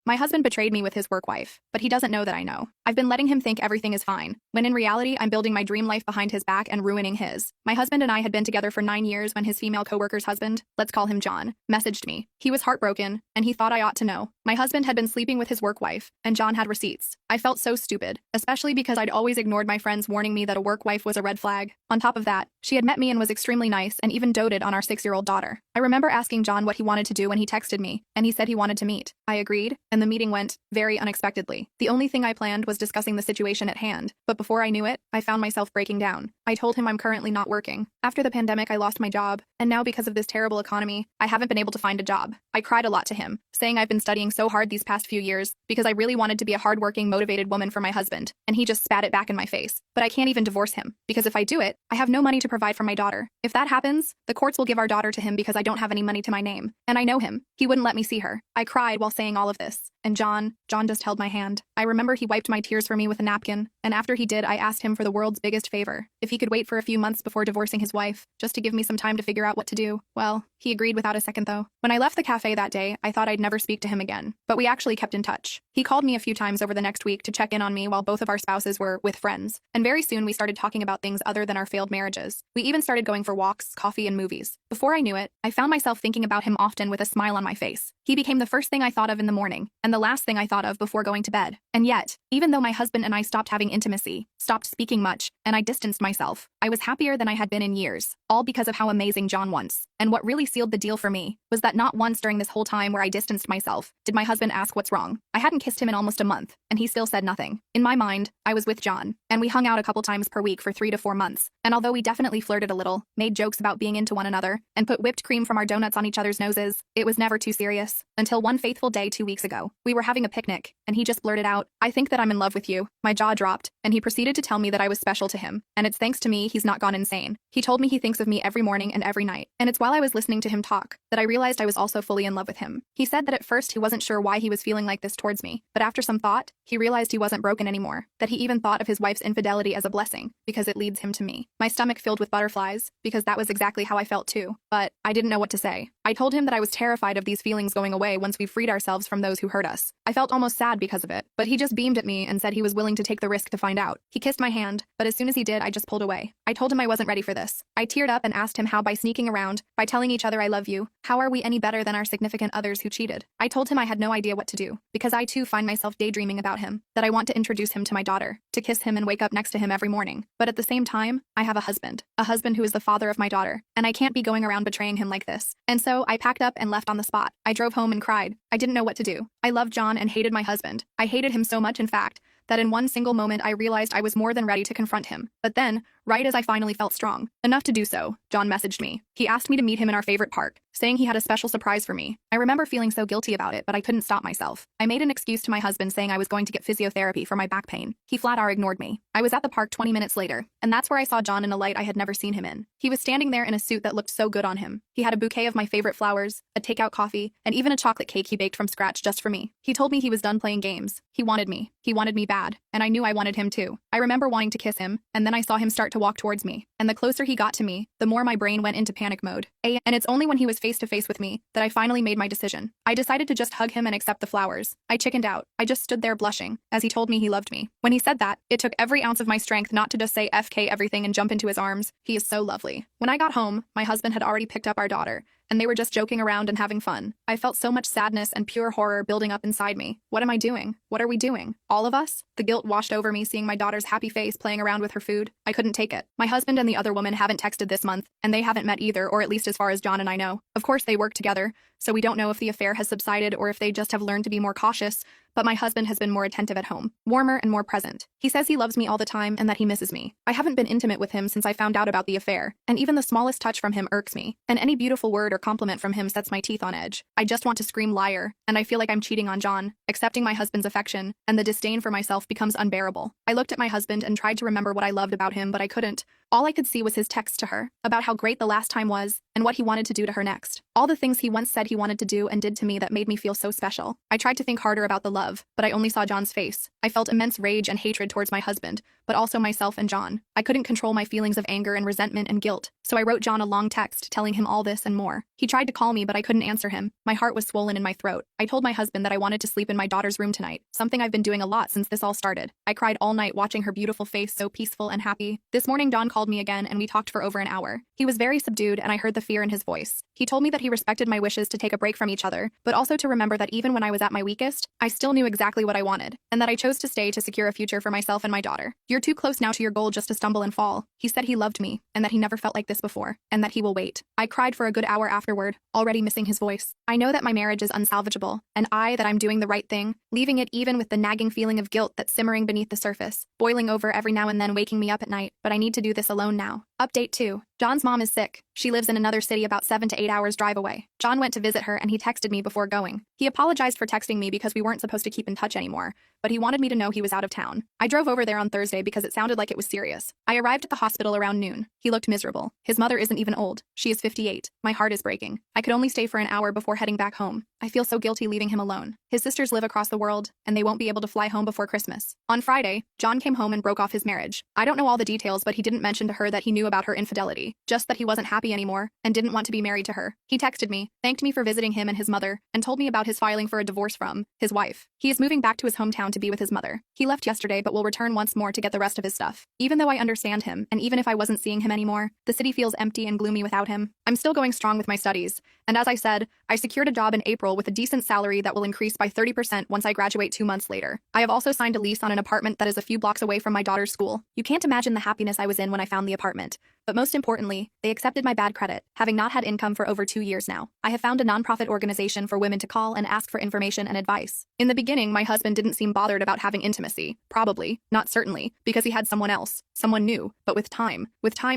My husband betrayed me with his work wife, but he doesn't know that I know. I've been letting him think everything is fine, when in reality I'm building my dream life behind his back and ruining his. My husband and I had been together for 9 years when his female coworker's husband, let's call him John, messaged me. He was heartbroken, and he thought I ought to know. My husband had been sleeping with his work wife, and John had receipts. I felt so stupid, especially because I'd always ignored my friends warning me that a work wife was a red flag. On top of that, she had met me and was extremely nice and even doted on our 6-year-old daughter. I remember asking John what he wanted to do when he texted me, and he said he wanted to meet. I agreed, and the meeting went very unexpectedly. The only thing I planned was discussing the situation at hand, but before I knew it, I found myself breaking down. I told him I'm currently not working. After the pandemic, I lost my job, and now because of this terrible economy, I haven't been able to find a job. I cried a lot to him, saying I've been studying so hard these past few years because I really wanted to be a hardworking, motivated woman for my husband, and he just spat it back in my face. But I can't even divorce him, because if I do it, I have no money to provide for my daughter. If that happens, the courts will give our daughter to him because I don't have any money to my name. And I know him. He wouldn't let me see her. I cried while saying all of this. And John just held my hand. I remember he wiped my tears for me with a napkin, and after he did, I asked him for the world's biggest favor, if he could wait for a few months before divorcing his wife, just to give me some time to figure out what to do. Well, he agreed without a second though. When I left the cafe that day, I thought I'd never speak to him again, but we actually kept in touch. He called me a few times over the next week to check in on me while both of our spouses were with friends, and very soon we started talking about things other than our failed marriages. We even started going for walks, coffee, and movies. Before I knew it, I found myself thinking about him often with a smile on my face. He became the first thing I thought of in the morning, and the last thing I thought of before going to bed. And yet, even though my husband and I stopped having intimacy, stopped speaking much, and I distanced myself, I was happier than I had been in years, all because of how amazing John was. And what really sealed the deal for me was that not once during this whole time where I distanced myself did my husband ask what's wrong. I hadn't kissed him in almost a month, and he still said nothing. In my mind, I was with John, and we hung out a couple times per week for 3 to 4 months. And although we definitely flirted a little, made jokes about being into one another, and put whipped cream from our donuts on each other's noses, it was never too serious. Until one faithful day 2 weeks ago, we were having a picnic, and he just blurted out, "I think that I'm in love with you." My jaw dropped, and he proceeded to tell me that I was special to him, and it's thanks to me he's not gone insane. He told me he thinks of me every morning and every night, and it's while I was listening to him talk that I realized I was also fully in love with him. He said that at first he wasn't sure why he was feeling like this towards me, but after some thought, he realized he wasn't broken anymore, that he even thought of his wife's infidelity as a blessing, because it leads him to me. My stomach filled with butterflies, because that was exactly how I felt too, but I didn't know what to say. I told him that I was terrified of these feelings going away once we freed ourselves from those who hurt us. I felt almost sad because of it, but he just beamed at me and said he was willing to take the risk to find out. He kissed my hand, but as soon as he did, I just pulled away. I told him I wasn't ready for this. I teared up and asked him how by sneaking around, by telling each other I love you, how are we any better than our significant others who cheated? I told him I had no idea what to do, because I too find myself daydreaming about him, that I want to introduce him to my daughter, to kiss him and wake up next to him every morning. But at the same time, I have a husband who is the father of my daughter, and I can't be going around betraying him like this. And so I packed up and left on the spot. I drove home and cried. I didn't know what to do. I loved John and hated my husband. I hated him so much, in fact, that in one single moment I realized I was more than ready to confront him. But then, right as I finally felt strong enough to do so, John messaged me. He asked me to meet him in our favorite park, saying he had a special surprise for me. I remember feeling so guilty about it, but I couldn't stop myself. I made an excuse to my husband saying I was going to get physiotherapy for my back pain. He flat-out ignored me. I was at the park 20 minutes later, and that's where I saw John in a light I had never seen him in. He was standing there in a suit that looked so good on him. He had a bouquet of my favorite flowers, a takeout coffee, and even a chocolate cake he baked from scratch just for me. He told me he was done playing games. He wanted me. He wanted me bad, and I knew I wanted him too. I remember wanting to kiss him, and then I saw him start to walk towards me. And the closer he got to me, the more my brain went into panic mode. And it's only when he was face to face with me that I finally made my decision. I decided to just hug him and accept the flowers. I chickened out. I just stood there blushing as he told me he loved me. When he said that, it took every ounce of my strength not to just say FK everything and jump into his arms. He is so lovely. When I got home, my husband had already picked up our daughter, and they were just joking around and having fun. I felt so much sadness and pure horror building up inside me. What am I doing? What are we doing? All of us? The guilt washed over me seeing my daughter's happy face playing around with her food. I couldn't take it. My husband and the other woman haven't texted this month, and they haven't met either, or at least as far as John and I know. Of course they work together, so we don't know if the affair has subsided or if they just have learned to be more cautious, but my husband has been more attentive at home, warmer and more present. He says he loves me all the time and that he misses me. I haven't been intimate with him since I found out about the affair, and even the smallest touch from him irks me, and any beautiful word or compliment from him sets my teeth on edge. I just want to scream liar, and I feel like I'm cheating on John. Accepting my husband's affection, and the disdain for myself becomes unbearable. I looked at my husband and tried to remember what I loved about him, but I couldn't. All I could see was his text to her about how great the last time was and what he wanted to do to her next. All the things he once said he wanted to do and did to me that made me feel so special. I tried to think harder about the love, but I only saw John's face. I felt immense rage and hatred towards my husband, but also myself and John. I couldn't control my feelings of anger and resentment and guilt, so I wrote John a long text telling him all this and more. He tried to call me, but I couldn't answer him. My heart was swollen in my throat. I told my husband that I wanted to sleep in my daughter's room tonight, something I've been doing a lot since this all started. I cried all night watching her beautiful face so peaceful and happy. This morning John called me again and we talked for over an hour. He was very subdued and I heard the fear in his voice. He told me that he respected my wishes to take a break from each other, but also to remember that even when I was at my weakest, I still knew exactly what I wanted, and that I chose to stay to secure a future for myself and my daughter. You're too close now to your goal just to stumble and fall. He said he loved me, and that he never felt like this before, and that he will wait. I cried for a good hour afterward, already missing his voice. I know that my marriage is unsalvageable, and that I'm doing the right thing, leaving it even with the nagging feeling of guilt that's simmering beneath the surface, boiling over every now and then waking me up at night, but I need to do this alone now. Update 2. John's mom is sick. She lives in another city about 7 to 8 hours drive away. John went to visit her and he texted me before going. He apologized for texting me because we weren't supposed to keep in touch anymore, but he wanted me to know he was out of town. I drove over there on Thursday because it sounded like it was serious. I arrived at the hospital around noon. He looked miserable. His mother isn't even old. She is 58. My heart is breaking. I could only stay for an hour before heading back home. I feel so guilty leaving him alone. His sisters live across the world, and they won't be able to fly home before Christmas. On Friday, John came home and broke off his marriage. I don't know all the details, but he didn't mention to her that he knew about her infidelity, just that he wasn't happy anymore and didn't want to be married to her. He texted me, thanked me for visiting him and his mother, and told me about his filing for a divorce from his wife. He is moving back to his hometown to be with his mother. He left yesterday but will return once more to get the rest of his stuff. Even though I understand him, and even if I wasn't seeing him anymore, the city feels empty and gloomy without him. I'm still going strong with my studies, and as I said, I secured a job in April with a decent salary that will increase by 30% once I graduate 2 months later. I have also signed a lease on an apartment that is a few blocks away from my daughter's school. You can't imagine the happiness I was in when I found the apartment. But most importantly, they accepted my bad credit, having not had income for over 2 years now. I have found a nonprofit organization for women to call and ask for information and advice. In the beginning, my husband didn't seem bothered about having intimacy. Probably, not certainly, because he had someone else, someone new. But with time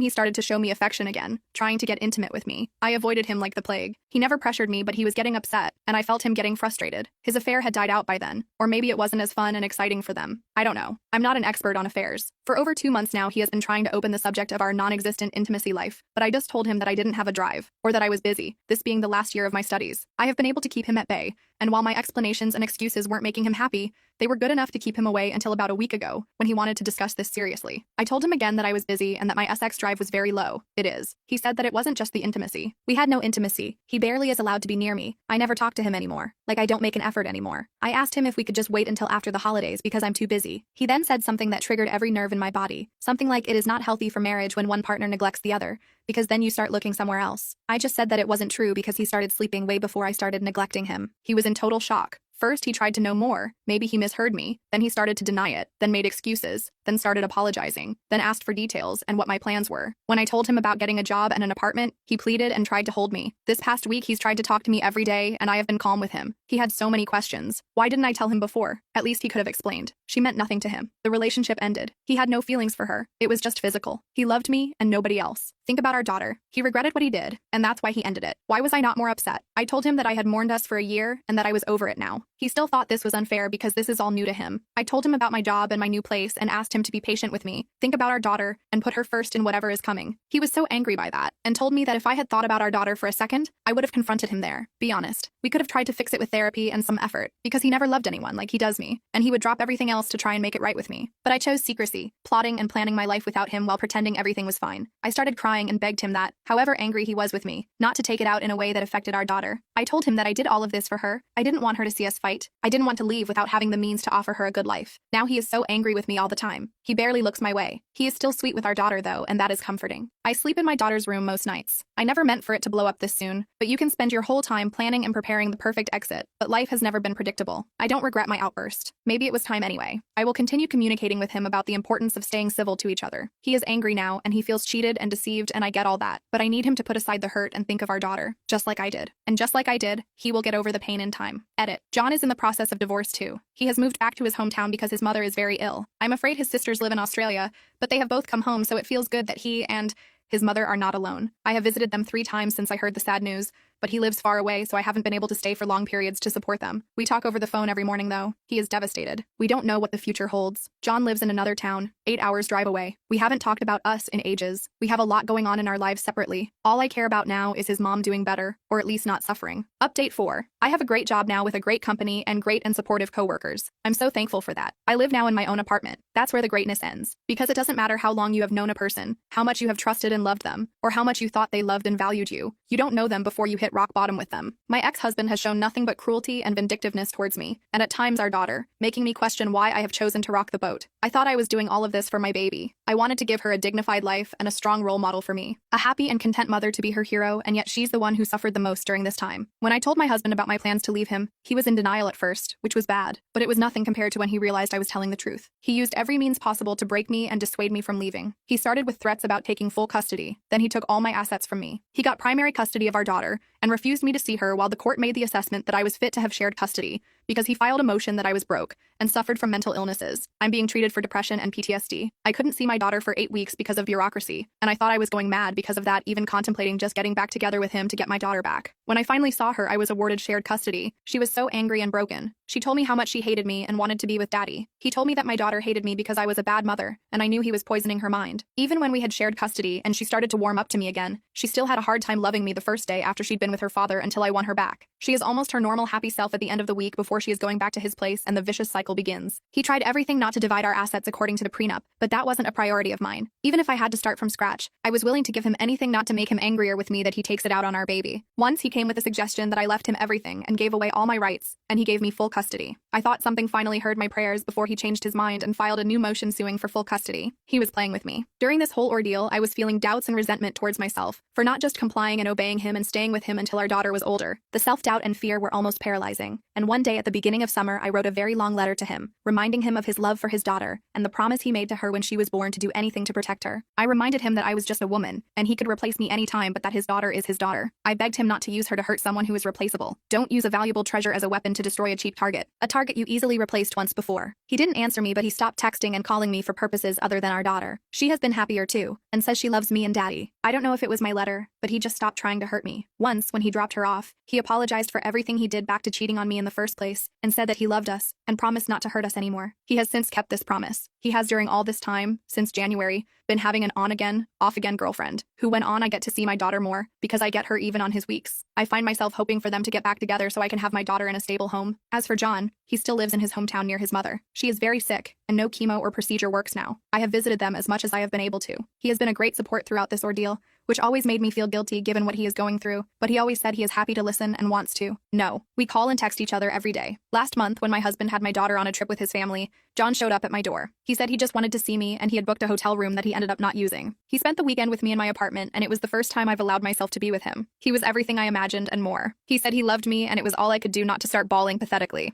he started to show me affection again, trying to get intimate with me. I avoided him like the plague. He never pressured me, but he was getting upset, and I felt him getting frustrated. His affair had died out by then, or maybe it wasn't as fun and exciting for them. I don't know. I'm not an expert on affairs. For over 2 months now, he has been trying to open the subject of our non-existent intimacy life, but I just told him that I didn't have a drive, or that I was busy, this being the last year of my studies. I have been able to keep him at bay, and while my explanations and excuses weren't making him happy, they were good enough to keep him away until about a week ago, when he wanted to discuss this seriously. I told him again that I was busy and that my SX drive was very low. It is. He said that it wasn't just the intimacy. We had no intimacy. He barely is allowed to be near me. I never talk to him anymore. Like I don't make an effort anymore. I asked him if we could just wait until after the holidays because I'm too busy. He then said something that triggered every nerve in my body. Something like it is not healthy for marriage when one partner neglects the other, because then you start looking somewhere else. I just said that it wasn't true because he started sleeping way before I started neglecting him. He was in total shock. First, he tried to know more. Maybe he misheard me. Then he started to deny it, then made excuses, then started apologizing, then asked for details and what my plans were. When I told him about getting a job and an apartment, he pleaded and tried to hold me. This past week, he's tried to talk to me every day, and I have been calm with him. He had so many questions. Why didn't I tell him before? At least he could have explained. She meant nothing to him. The relationship ended. He had no feelings for her. It was just physical. He loved me and nobody else. Think about our daughter. He regretted what he did, and that's why he ended it. Why was I not more upset? I told him that I had mourned us for a year and that I was over it now. He still thought this was unfair because this is all new to him. I told him about my job and my new place and asked him to be patient with me, think about our daughter, and put her first in whatever is coming. He was so angry by that, and told me that if I had thought about our daughter for a second, I would have confronted him there. Be honest. We could have tried to fix it with therapy and some effort, because he never loved anyone like he does me, and he would drop everything else to try and make it right with me. But I chose secrecy, plotting and planning my life without him while pretending everything was fine. I started crying and begged him that, however angry he was with me, not to take it out in a way that affected our daughter. I told him that I did all of this for her. I didn't want her to see us fight. I didn't want to leave without having the means to offer her a good life. Now he is so angry with me all the time. He barely looks my way. He is still sweet with our daughter though, and that is comforting. I sleep in my daughter's room most nights. I never meant for it to blow up this soon, but you can spend your whole time planning and preparing the perfect exit, but life has never been predictable. I don't regret my outburst. Maybe it was time anyway. I will continue communicating with him about the importance of staying civil to each other. He is angry now, and he feels cheated and deceived, and I get all that, but I need him to put aside the hurt and think of our daughter, just like I did. And just like I did, he will get over the pain in time. Edit. John is in the process of divorce too. He has moved back to his hometown because his mother is very ill. I'm afraid his sisters live in Australia, but they have both come home, so it feels good that he and his mother are not alone. I have visited them 3 times since I heard the sad news, but he lives far away, so I haven't been able to stay for long periods to support them. We talk over the phone every morning, though. He is devastated. We don't know what the future holds. John lives in another town, 8 hours drive away. We haven't talked about us in ages. We have a lot going on in our lives separately. All I care about now is his mom doing better, or at least not suffering. Update 4. I have a great job now with a great company and great and supportive coworkers. I'm so thankful for that. I live now in my own apartment. That's where the greatness ends. Because it doesn't matter how long you have known a person, how much you have trusted and loved them, or how much you thought they loved and valued you. You don't know them before you hit rock bottom with them. My ex-husband has shown nothing but cruelty and vindictiveness towards me, and at times our daughter, making me question why I have chosen to rock the boat. I thought I was doing all of this for my baby. I wanted to give her a dignified life and a strong role model for me. A happy and content mother to be her hero, and yet she's the one who suffered the most during this time. When I told my husband about my plans to leave him, he was in denial at first, which was bad, but it was nothing compared to when he realized I was telling the truth. He used every means possible to break me and dissuade me from leaving. He started with threats about taking full custody. Then he took all my assets from me. He got primary custody of our daughter and refused me to see her while the court made the assessment that I was fit to have shared custody because he filed a motion that I was broke and suffered from mental illnesses. I'm being treated for depression and PTSD. I couldn't see my daughter for 8 weeks because of bureaucracy, and I thought I was going mad because of that, even contemplating just getting back together with him to get my daughter back. When I finally saw her, I was awarded shared custody. She was so angry and broken. She told me how much she hated me and wanted to be with daddy. He told me that my daughter hated me because I was a bad mother, and I knew he was poisoning her mind. Even when we had shared custody and she started to warm up to me again, she still had a hard time loving me the first day after she'd been with her father until I won her back. She is almost her normal happy self at the end of the week before she is going back to his place, and the vicious cycle begins. He tried everything not to divide our assets according to the prenup, but that wasn't a priority of mine. Even if I had to start from scratch, I was willing to give him anything not to make him angrier with me that he takes it out on our baby. Once he came with a suggestion that I left him everything and gave away all my rights, and he gave me full custody. I thought something finally heard my prayers before he changed his mind and filed a new motion suing for full custody. He was playing with me. During this whole ordeal, I was feeling doubts and resentment towards myself for not just complying and obeying him and staying with him until our daughter was older. The self-doubt and fear were almost paralyzing. And one day at the beginning of summer, I wrote a very long letter to him, reminding him of his love for his daughter and the promise he made to her when she was born to do anything to protect her. I reminded him that I was just a woman, and he could replace me anytime, but that his daughter is his daughter. I begged him not to use her to hurt someone who is replaceable. Don't use a valuable treasure as a weapon to destroy a cheap target, a target you easily replaced once before. He didn't answer me, but he stopped texting and calling me for purposes other than our daughter. She has been happier too, and says she loves me and daddy. I don't know if it was my letter, but he just stopped trying to hurt me. Once, when he dropped her off, he apologized for everything he did back to cheating on me in the first place, and said that he loved us, and promised not to hurt us anymore. He has since kept this promise. He has during all this time, since January, been having an on-again, off-again girlfriend, who when on I get to see my daughter more, because I get her even on his weeks. I find myself hoping for them to get back together so I can have my daughter in a stable home. As for John, he still lives in his hometown near his mother. She is very sick, and no chemo or procedure works now. I have visited them as much as I have been able to. He has been a great support throughout this ordeal, which always made me feel guilty given what he is going through, but he always said he is happy to listen and wants to. No, we call and text each other every day. Last month, when my husband had my daughter on a trip with his family, John showed up at my door. He said he just wanted to see me, and he had booked a hotel room that he ended up not using. He spent the weekend with me in my apartment, and it was the first time I've allowed myself to be with him. He was everything I imagined and more. He said he loved me, and it was all I could do not to start bawling pathetically.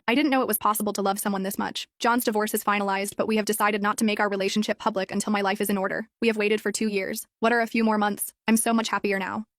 I didn't know it was possible to love someone this much. John's divorce is finalized, but we have decided not to make our relationship public until my life is in order. We have waited for 2 years. What are a few more months? I'm so much happier now.